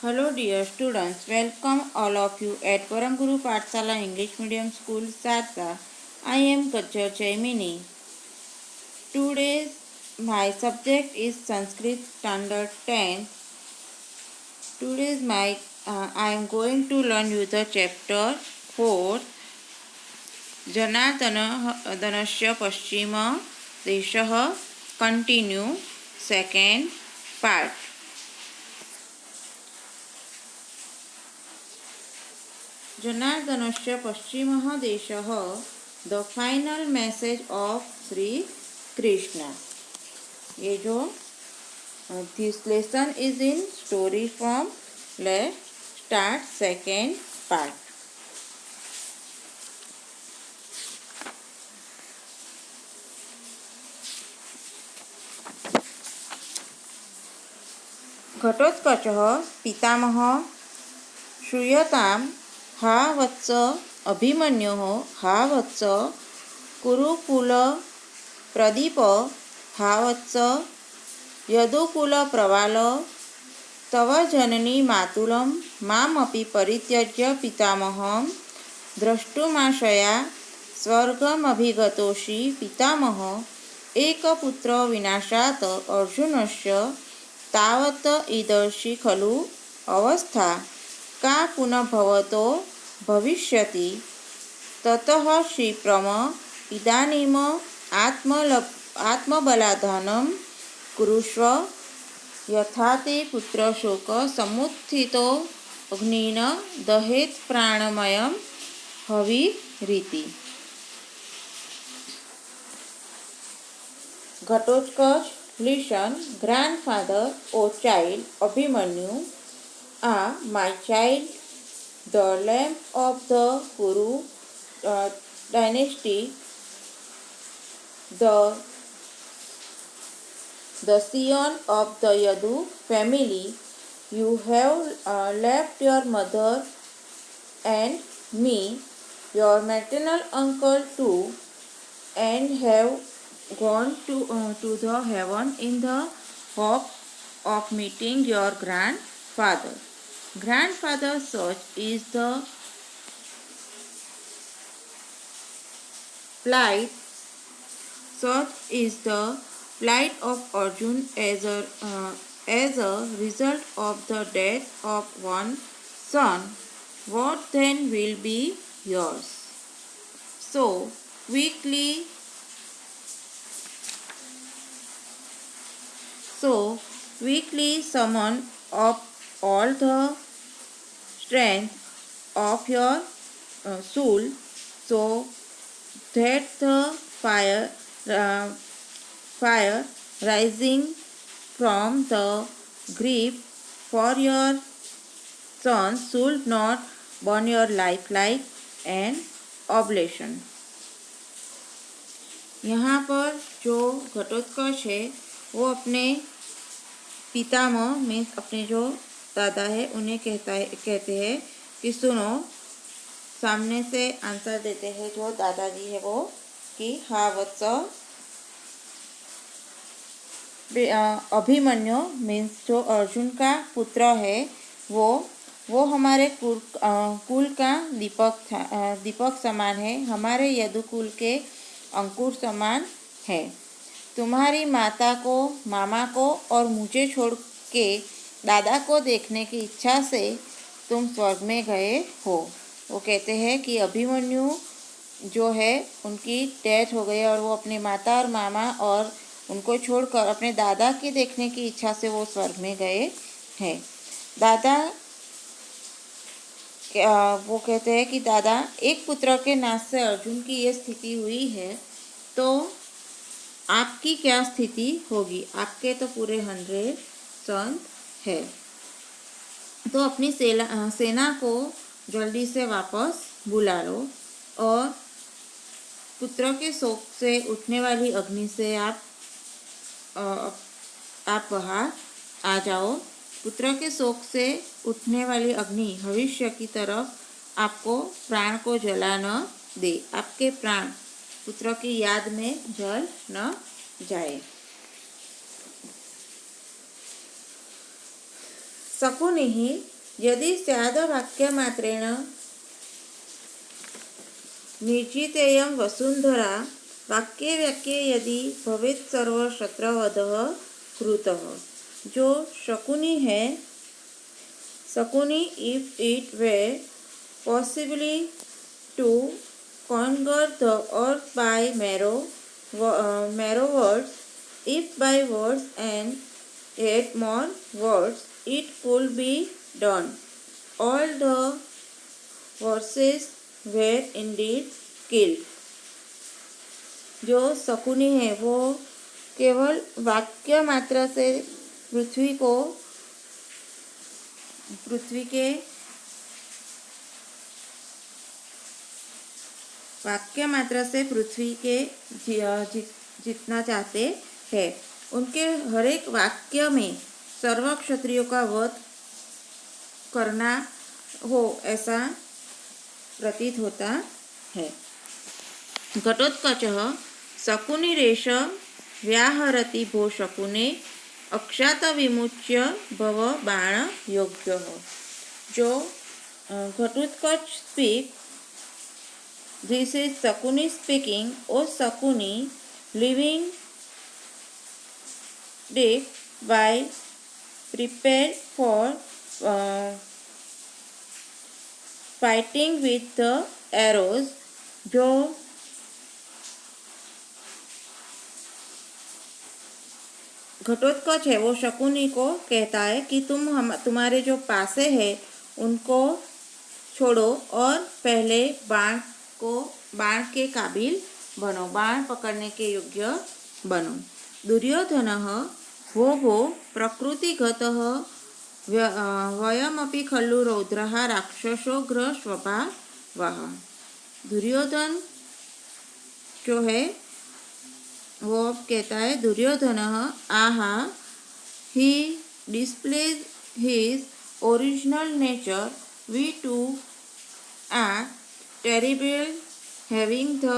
Hello dear students, welcome all of you at Param Guru Pathshala English Medium School, Sarda. I am Kajal Chaimini. Today my subject is Sanskrit Standard 10. Today I am going to learn you the chapter 4. Janardhanasya Paschima Deshah continue second part. जनार्दनस्य पश्चिमः देशः the final message of Shri Krishna. ये जो this lesson is in story form. Let start second part. घटोत्कचः पितामहः श्रूयताम् हा वत्स अभिमन्योः हा वत्स कुरुकुल प्रदीप हा वत्स यदुकुल प्रवाल तव जननी मातुलं मामपि परित्यज्य पितामहं द्रष्टुमाशया स्वर्गमभिगतोषि पितामह एकपुत्र विनाशात् अर्जुनस्य तावत् ईदर्षि खलु अवस्था का पुनः भवतो भविष्यति ततः क्षिप्रम इदानीम आत्मबलाधानं कुरुष्व यथा ते पुत्रशोक समुत्थितो अग्निन दहेत् प्राणमयं हविरीति। Ghatotkacha listen, grandfather, O child, Abhimanyu, my child, the lamp of the Kuru dynasty, the scion of the Yadu family, you have left your mother and me, your maternal uncle too, and have gone to the heaven in the hope of meeting your grandfather. Grandfather, such is the plight. Such is the plight of Arjun as a result of the death of one son. What then will be yours? So weakly summon up all the strength of your soul, so that the fire rising from the grief for your son should not burn your life like an oblation. यहाँ पर जो घटोत्कच है वो अपने पितामह means अपने जो दादा है उन्हें कहते हैं कि सुनो, सामने से आंसर देते हैं जो दादाजी है वो कि हा वत्स अभिमन्यु मीन्स जो अर्जुन का पुत्र है वो हमारे कुल का दीपक समान है, हमारे यदुकुल के अंकुर समान है। तुम्हारी माता को, मामा को और मुझे छोड़ के दादा को देखने की इच्छा से तुम स्वर्ग में गए हो। वो कहते हैं कि अभिमन्यु जो है उनकी डेथ हो गई और वो अपने माता और मामा और उनको छोड़कर अपने दादा के देखने की इच्छा से वो स्वर्ग में गए हैं। दादा वो कहते हैं कि दादा, एक पुत्र के नाश से अर्जुन की ये स्थिति हुई है तो आपकी क्या स्थिति होगी? आपके तो पूरे 100 सन है, तो अपनी सेना को जल्दी से वापस बुला लो और पुत्र के शोक से उठने वाली अग्नि से आप बाहर आ जाओ। पुत्र के शोक से उठने वाली अग्नि भविष्य की तरफ आपको प्राण को जला न दे, आपके प्राण पुत्र की याद में जल न जाए। शकुनि यदि स्याद्वाक्यमात्रेण निर्जितेयं वसुन्धरा वाक्ये वाक्ये यदि भवेत् सर्वशत्रवधः कृतः। जो शकुनी है, Shakuni if it way possibly to conquer the earth by marrow words, if by words and yet more words it could be done, all the horses were indeed killed। जो शकुनी है वो केवल वाक्य मात्र से पृथ्वी के वाक्य मात्र से पृथ्वी के जीतना चाहते हैं। उनके हर एक वाक्य में सर्व क्षत्रियों का वध करना हो ऐसा प्रतीत होता है। घटोत्कचः शकुनिरेष व्याहरति भो शकुने अक्षात विमुच्य भव बाण योग्यः। जो Ghatotkacha speak, this is Sakuni speaking. O Sakuni, living deep by prepared for fighting with the arrows। जो घटोत्कच है वो शकुनी को कहता है कि तुम्हारे जो पासे है उनको छोड़ो और पहले बाण के काबिल बनो, बाण पकड़ने के योग्य बनो। दुर्योधनः भो प्रकृतिगतः वयमपि खलु रौद्रः राक्षसोग्र स्वभावः। दुर्योधन जो है वो कहता है, दुर्योधनः आहा he displays his original nature, we two are terrible, having the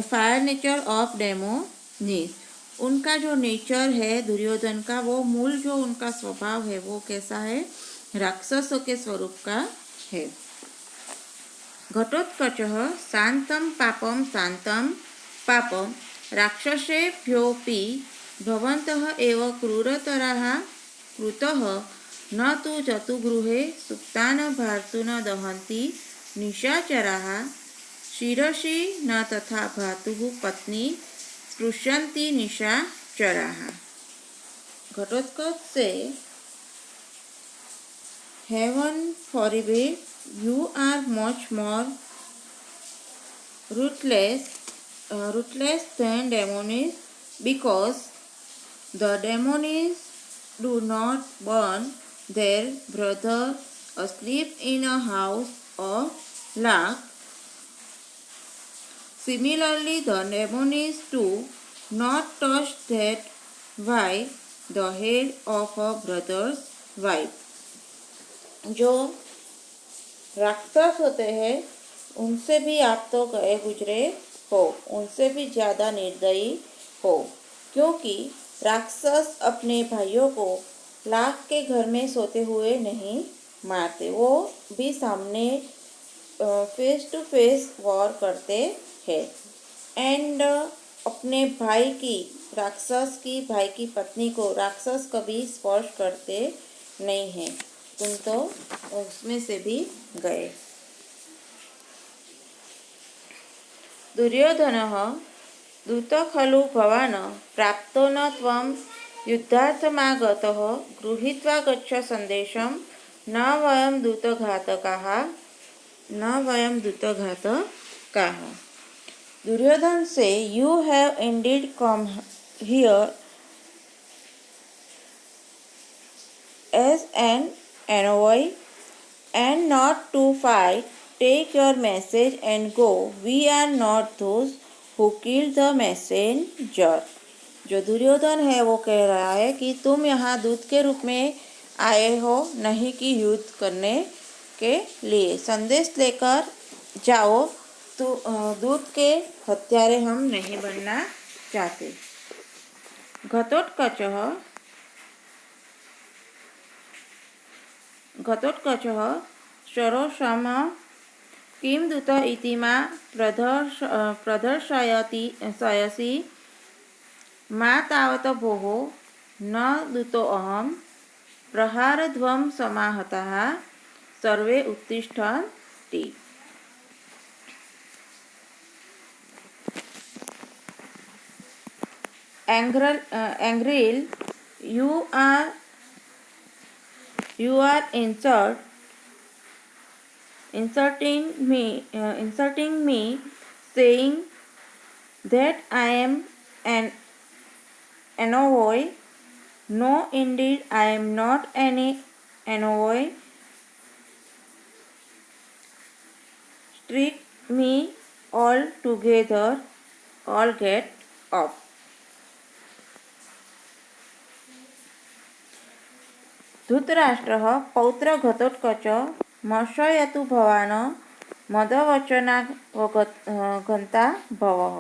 fire nature of Demonis। उनका जो नेचर है दुर्योधन का, वो मूल जो उनका स्वभाव है वो कैसा है, राक्षसों के स्वरूप का है। घटोत्कचः शांतं पापं राक्षसेभ्योऽपि भवन्तः एव क्रूरतराः कृतः न तु जतुगृहे सुप्तान् भर्तॄन् दहन्ति निशाचराः शिरसि न तथा भ्रातुः पत्नी स्पृशन्ति निशाचराः। घटोत्कच से haven forbid, you are much more ruthless than demons, because the demons do not burn their brother asleep in a house of lac. Similarly, the demons do not touch that wife, the head of a brother's wife। जो राक्षस होते हैं उनसे भी आप तो गए गुजरे हो, उनसे भी ज़्यादा निर्दयी हो, क्योंकि राक्षस अपने भाइयों को लाख के घर में सोते हुए नहीं मारते, वो भी सामने फेस टू फेस वॉर करते हैं। एंड अपने भाई की, राक्षस की भाई की पत्नी को राक्षस कभी स्पर्श करते नहीं हैं। तुम तो उसमें से भी गए। दुर्योधनः दूत खलु भवान् प्राप्तो न त्वं युद्धार्थमागतः गृहीत्वा गच्छ संदेशं न वयं दूतघातकाः। दुर्योधन से, you have Indeed come here as an envoy and not to fight. Take your message and go. We are not those who killed the messenger। जो दुर्योधन है वो कह रहा है कि तुम यहाँ दूत के रूप में आए हो, नहीं कि युद्ध करने के लिए। संदेश लेकर जाओ, तो दूत के हत्यारे हम नहीं बनना चाहते। घटोत्कचः घटोत्कचः शरोषम किं दूत इति मा प्रदर्शयति शयसि मा तावत भोः न दूतोऽहं प्रहारध्वं समाहताः सर्वे उत्तिष्ठन्ति। Angril, you are insulting me, saying that I am an envoy. No, indeed, I am not any envoy. Strike me all together, all get up. धृतराष्ट्रः पौत्र घटोत्कच मर्शयतु भवान् मदवचनावगता भवः।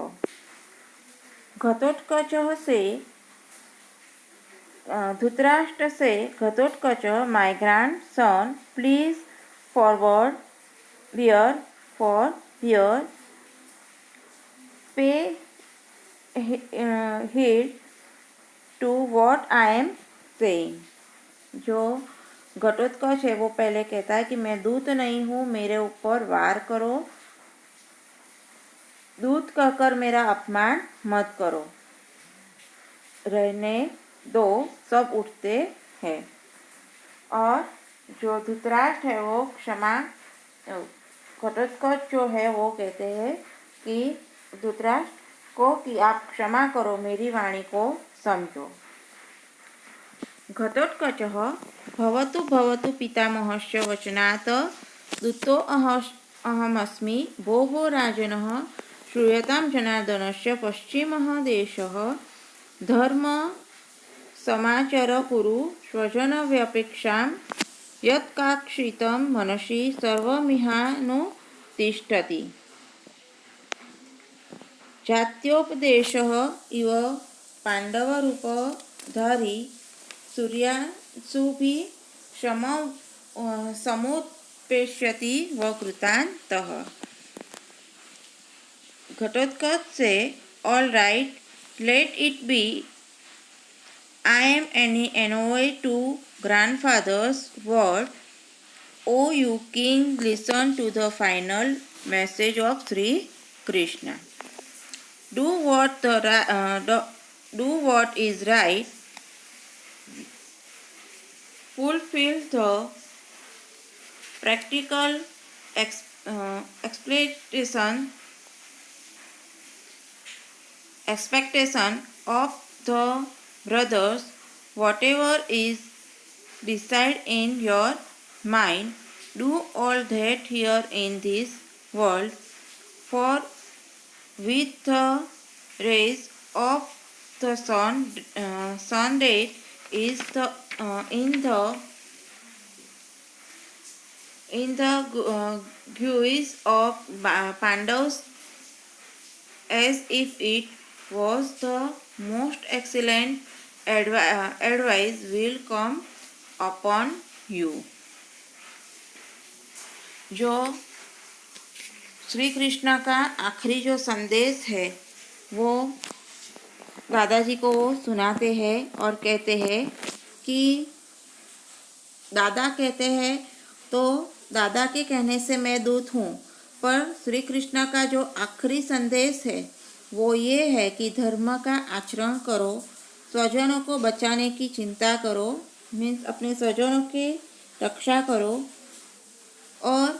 घटोत्कच से धृतराष्ट्र से Ghatotkacha, my grandson, please forward bear for bear, pay heed to what I am saying। जो घटोत्कच है वो पहले कहता है कि मैं दूत नहीं हूँ, मेरे ऊपर वार करो, दूत कहकर मेरा अपमान मत करो, रहने दो, सब उठते हैं। और जो धृतराष्ट्र है वो क्षमा, घटोत्कच जो है वो कहते हैं कि धृतराष्ट्र को कि आप क्षमा करो, मेरी वाणी को समझो। घटोत्कचः भवतु भवतु पितामहस्य वचनात् दूतो अहमस्मि भोः राजनः श्रूयतां जनार्दनस्य पश्चिमः देशः धर्म समाचर कुरु स्वजनव्यपेक्षां यत्काक्षितं मनसि सर्वमिहानुतिष्ठति। जात्योपदेशः इव पाण्डवरूपधारी सूर्यांशुभिः समुत्पेष्यति वकृतान्तः। घटोत्कच से all right, let it be, I am any envoy to grandfather's word. O you king, listen to the final message of Sri Krishna. Do what is right. Fulfill the practical expectation of the brothers. Whatever is decided in your mind, do all that here in this world, for with the rays of the sun that is in the guise of Pandavas, as if it was the most excellent advice will come upon you। जो श्री कृष्ण का आखिरी जो संदेश है वो दादाजी को वो सुनाते हैं और कहते हैं कि दादा कहते हैं तो दादा के कहने से मैं दूत हूँ, पर श्री कृष्ण का जो आखिरी संदेश है वो ये है कि धर्म का आचरण करो, स्वजनों को बचाने की चिंता करो, मीन्स अपने स्वजनों की रक्षा करो। और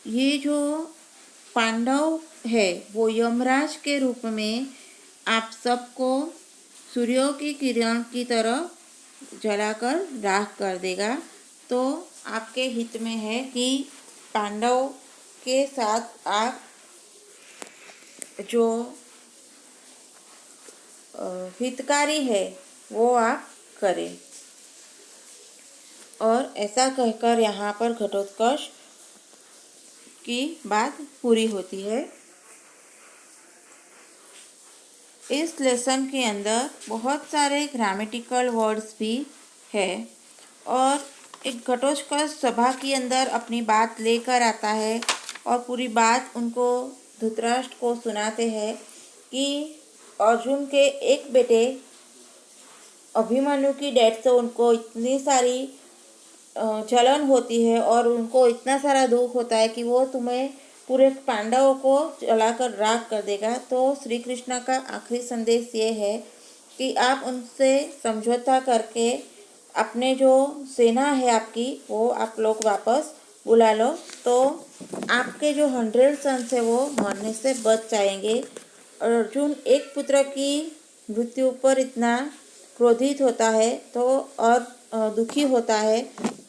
ये जो पांडव है वो यमराज के रूप में आप सबको सूर्यों की किरण की तरह जलाकर राख कर देगा। तो आपके हित में है कि पांडव के साथ आप जो हितकारी है वो आप करें। और ऐसा कहकर यहाँ पर घटोत्कच की बात पूरी होती है। इस लेसन के अंदर बहुत सारे ग्रामेटिकल वर्ड्स भी है और एक घटोत्कच सभा के अंदर अपनी बात लेकर आता है और पूरी बात उनको धृतराष्ट्र को सुनाते हैं कि अर्जुन के एक बेटे अभिमन्यु की डेथ से उनको इतनी सारी जलन होती है और उनको इतना सारा दुख होता है कि वो तुम्हें पूरे पांडवों को जलाकर राख कर देगा। तो श्री कृष्ण का आखिरी संदेश ये है कि आप उनसे समझौता करके अपने जो सेना है आपकी वो आप लोग वापस बुला लो, तो आपके जो 100 सन्स है वो मरने से बच जाएंगे। अर्जुन एक पुत्र की मृत्यु पर इतना क्रोधित होता है तो और दुखी होता है,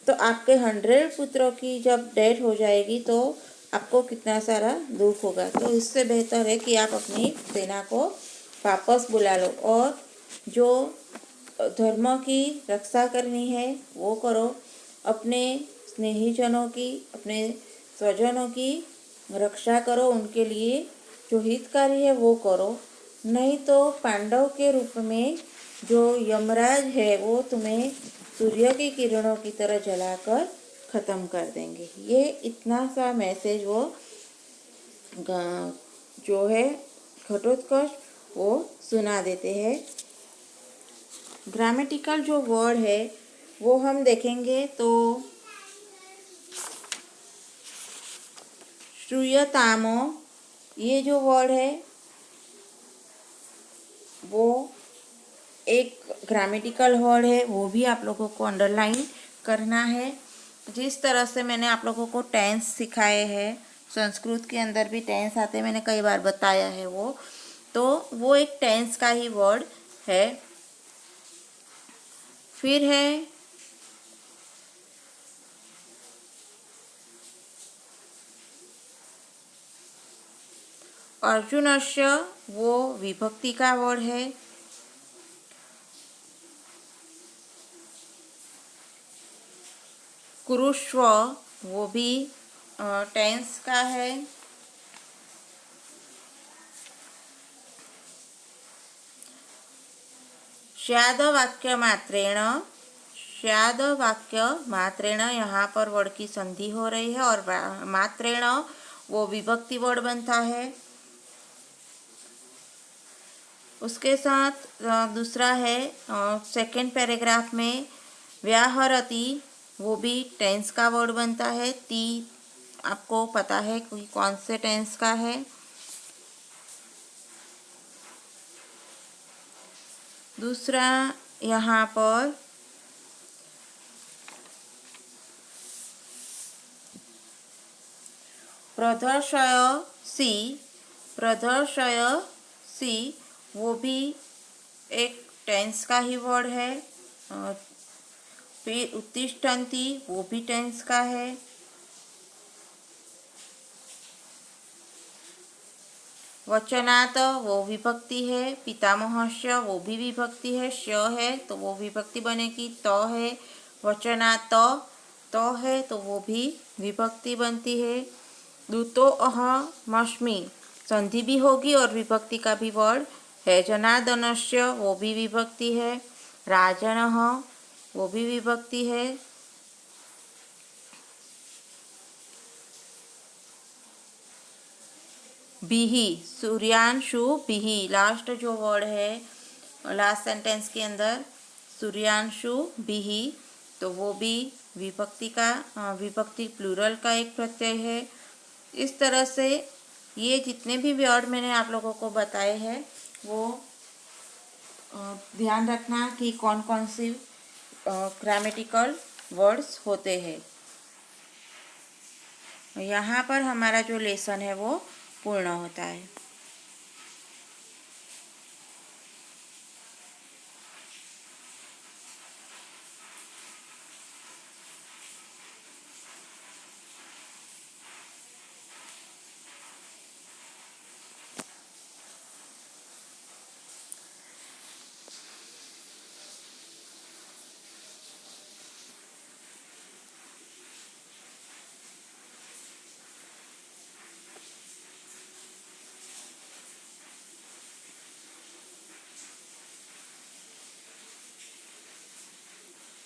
तो आपके 100 पुत्रों की जब डेथ हो जाएगी तो आपको कितना सारा दुख होगा। तो इससे बेहतर है कि आप अपनी सेना को वापस बुला लो और जो धर्म की रक्षा करनी है वो करो, अपने स्नेहीजनों की, अपने स्वजनों की रक्षा करो, उनके लिए जो हितकारी है वो करो, नहीं तो पांडव के रूप में जो यमराज है वो तुम्हें सूर्य की किरणों की तरह जलाकर ख़त्म कर देंगे। ये इतना सा मैसेज वो जो है घटोत्कच वो सुना देते हैं। ग्रामेटिकल जो वर्ड है वो हम देखेंगे तो श्रूयतामो, ये जो वर्ड है वो एक ग्रामेटिकल वर्ड है, वो भी आप लोगों को अंडरलाइन करना है। जिस तरह से मैंने आप लोगों को टेंस सिखाए हैं, संस्कृत के अंदर भी टेंस आते हैं, मैंने कई बार बताया है वो एक टेंस का ही वर्ड है। फिर है अर्जुनस्य, वो विभक्ति का वर्ड है। कुरुष्व, वो भी टेंस का है। स्याद वाक्य मात्रेण, यहाँ पर वर्ड की संधि हो रही है और मात्रेण वो विभक्ति वर्ड बनता है। उसके साथ दूसरा है सेकेंड पैराग्राफ में व्याहरति, वो भी टेंस का वर्ड बनता है। ती आपको पता है कि कौन से टेंस का है। दूसरा यहाँ पर प्रदर्शयसि, वो भी एक टेंस का ही वर्ड है। फिर उत्तिष्ठन्ति, वो भी टेंस का है। वचनात्, वो विभक्ति है। पितामहस्य, वो भी विभक्ति है। श है तो वो विभक्ति बनेगी। त है, वचनात् त है तो वो भी विभक्ति बनती है। दूतो अहमस्मि, संधि भी होगी और विभक्ति का भी वर्ड है। जनार्दनस्य, वो भी विभक्ति है। राजनः, वो भी विभक्ति है। बिहि, सूर्यांशु बिहि, लास्ट जो वर्ड है लास्ट सेंटेंस के अंदर सूर्यांशु बिहि, तो वो भी विभक्ति प्लूरल का एक प्रत्यय है। इस तरह से ये जितने भी वर्ड मैंने आप लोगों को बताए हैं वो ध्यान रखना कि कौन कौन सी ग्रामेटिकल वर्ड्स होते हैं। यहाँ पर हमारा जो लेसन है वो पूर्ण होता है।